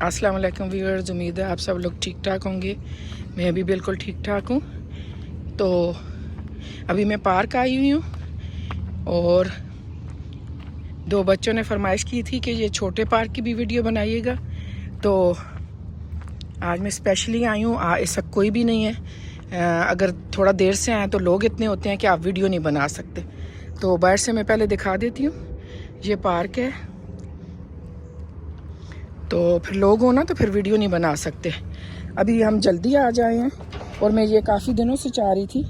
अस्सलाम वालेकुम व्यूअर्स, उम्मीद है आप सब लोग ठीक ठाक होंगे। मैं भी बिल्कुल ठीक ठाक हूँ। तो अभी मैं पार्क आई हुई हूँ और दो बच्चों ने फरमाइश की थी कि ये छोटे पार्क की भी वीडियो बनाइएगा। तो आज मैं स्पेशली आई हूँ। इस वक्त कोई भी नहीं है। अगर थोड़ा देर से आए तो लोग इतने होते हैं कि आप वीडियो नहीं बना सकते। तो बाहर से मैं पहले दिखा देती हूँ। ये पार्क है, तो फिर लोग हो ना तो फिर वीडियो नहीं बना सकते। अभी हम जल्दी आ जाए हैं और मैं ये काफ़ी दिनों से चाह रही थी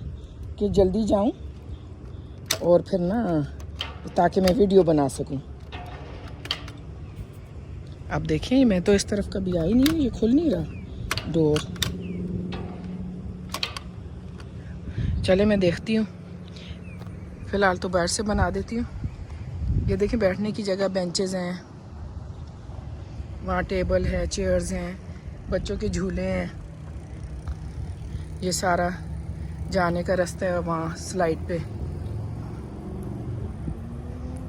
कि जल्दी जाऊं और फिर ना ताकि मैं वीडियो बना सकूं। अब देखें, मैं तो इस तरफ कभी आई नहीं, ये खुल नहीं रहा डोर। चले मैं देखती हूँ। फ़िलहाल तो बाहर से बना देती हूँ। ये देखें, बैठने की जगह, बेंचेस हैं, वहाँ टेबल है, चेयर्स हैं, बच्चों के झूले हैं। ये सारा जाने का रास्ता है वहाँ स्लाइड पे।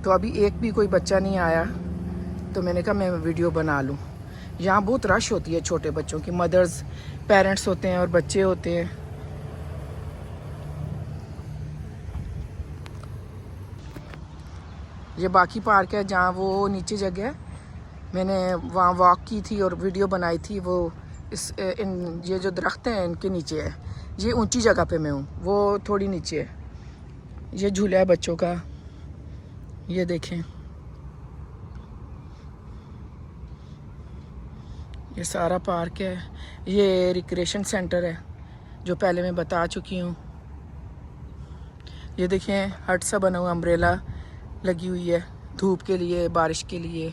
तो अभी एक भी कोई बच्चा नहीं आया, तो मैंने कहा मैं वीडियो बना लूँ। यहाँ बहुत रश होती है छोटे बच्चों की, मदर्स, पेरेंट्स होते हैं और बच्चे होते हैं। ये बाकी पार्क है जहाँ वो नीचे जगह है, मैंने वहाँ वॉक की थी और वीडियो बनाई थी। वो ये जो दरख्त हैं इनके नीचे है। ये ऊंची जगह पे मैं हूँ, वो थोड़ी नीचे है। ये झूला है बच्चों का, ये देखें। ये सारा पार्क है। ये रिक्रिएशन सेंटर है जो पहले मैं बता चुकी हूँ। ये देखें, हट सा बना हुआ, अम्ब्रेला लगी हुई है धूप के लिए, बारिश के लिए।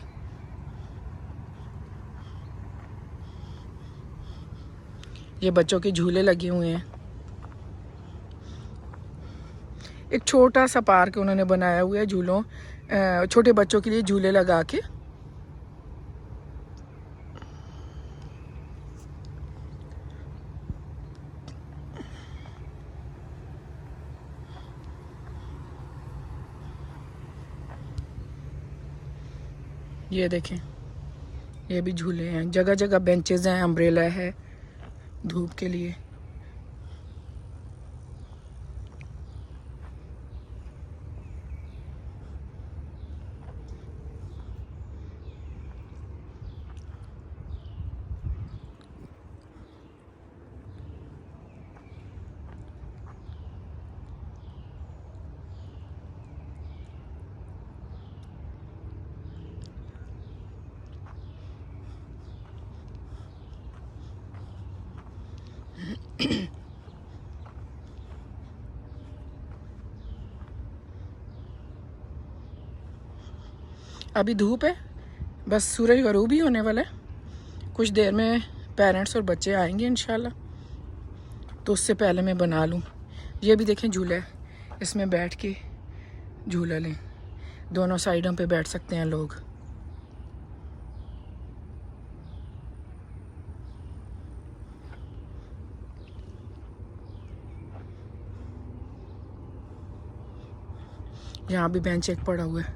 ये बच्चों के झूले लगे हुए हैं। एक छोटा सा पार्क उन्होंने बनाया हुआ है झूलों, छोटे बच्चों के लिए झूले लगा के। ये देखें, ये भी झूले हैं, जगह जगह बेंचेस हैं, अम्ब्रेला है धूप के लिए। अभी धूप है, बस सूरज गरूब ही होने वाला है। कुछ देर में पेरेंट्स और बच्चे आएंगे इंशाल्लाह, तो उससे पहले मैं बना लूँ। ये भी देखें झूला है, इसमें बैठ के झूला लें। दोनों साइडों पे बैठ सकते हैं लोग। यहाँ भी बेंच एक पड़ा हुआ है।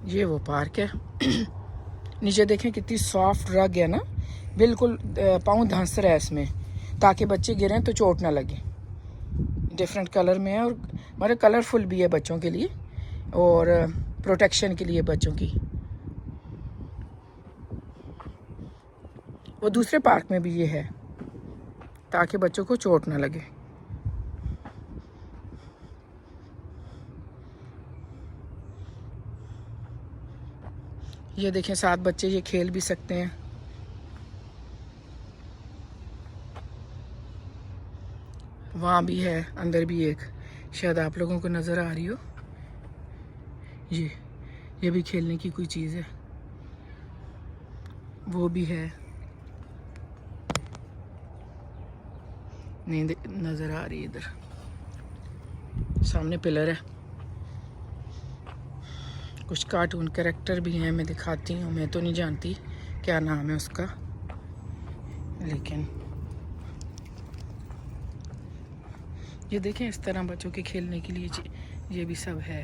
ये वो पार्क है। नीचे देखें कितनी सॉफ्ट रग है ना, बिल्कुल पाँव धंस रहा है इसमें, ताकि बच्चे गिरें तो चोट ना लगे। डिफरेंट कलर में है और मतलब कलरफुल भी है बच्चों के लिए और प्रोटेक्शन के लिए बच्चों की। वो दूसरे पार्क में भी ये है ताकि बच्चों को चोट ना लगे। ये देखें, 7 बच्चे ये खेल भी सकते हैं। वहाँ भी है, अंदर भी एक, शायद आप लोगों को नज़र आ रही हो। ये भी खेलने की कोई चीज़ है, वो भी है। नहीं नज़र आ रही है इधर। सामने पिलर है। कुछ कार्टून कैरेक्टर भी हैं, मैं दिखाती हूँ। मैं तो नहीं जानती क्या नाम है उसका, लेकिन ये देखें इस तरह बच्चों के खेलने के लिए ये भी सब है।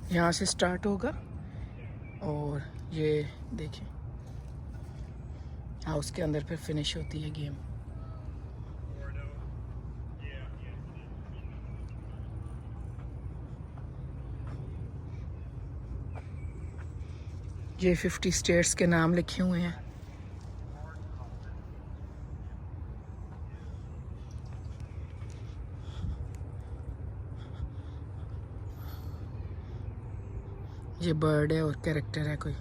यहाँ से स्टार्ट होगा और ये देखें हाउस के अंदर फिर फिनिश होती है गेम। ये 50 स्टेट्स के नाम लिखे हुए हैं। ये बर्ड है और कैरेक्टर है कोई।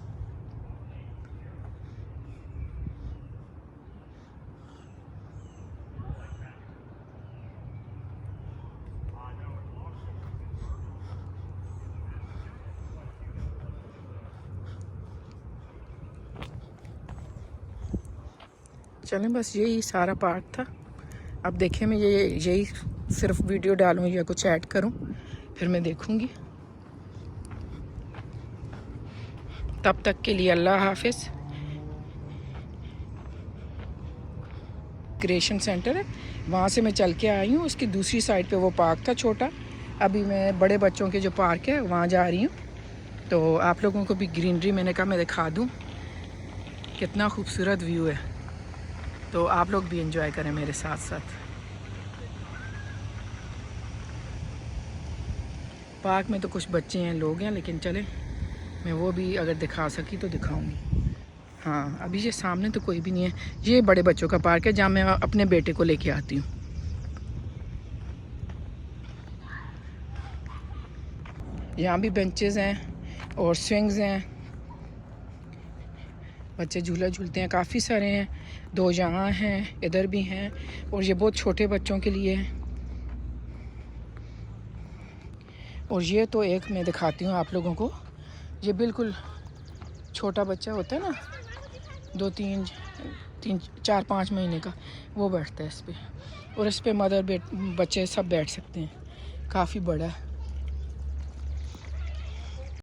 चलें, बस यही सारा पार्ट था। अब देखें मैं यही सिर्फ वीडियो डालूं या कुछ ऐड करूं, फिर मैं देखूंगी। तब तक के लिए अल्लाह हाफिज़। क्रिएशन सेंटर है, वहाँ से मैं चल के आई हूँ। उसकी दूसरी साइड पे वो पार्क था छोटा। अभी मैं बड़े बच्चों के जो पार्क है वहाँ जा रही हूँ। तो आप लोगों को भी ग्रीनरी मैंने कहा मैं दिखा दूँ, कितना खूबसूरत व्यू है। तो आप लोग भी एंजॉय करें मेरे साथ साथ। पार्क में तो कुछ बच्चे हैं, लोग हैं, लेकिन चले मैं वो भी अगर दिखा सकी तो दिखाऊंगी। हाँ, अभी ये सामने तो कोई भी नहीं है। ये बड़े बच्चों का पार्क है जहाँ मैं अपने बेटे को लेके आती हूँ। यहाँ भी बेंचेस हैं और स्विंग्स हैं, बच्चे झूला झूलते हैं, काफ़ी सारे हैं। 2 यहाँ हैं, इधर भी हैं, और ये बहुत छोटे बच्चों के लिए है। और ये तो एक मैं दिखाती हूँ आप लोगों को, ये बिल्कुल छोटा बच्चा होता है ना, 2 3 4 5 महीने का, वो बैठता है इस पर। और इस पर मदर बच्चे सब बैठ सकते हैं। काफ़ी बड़ा है।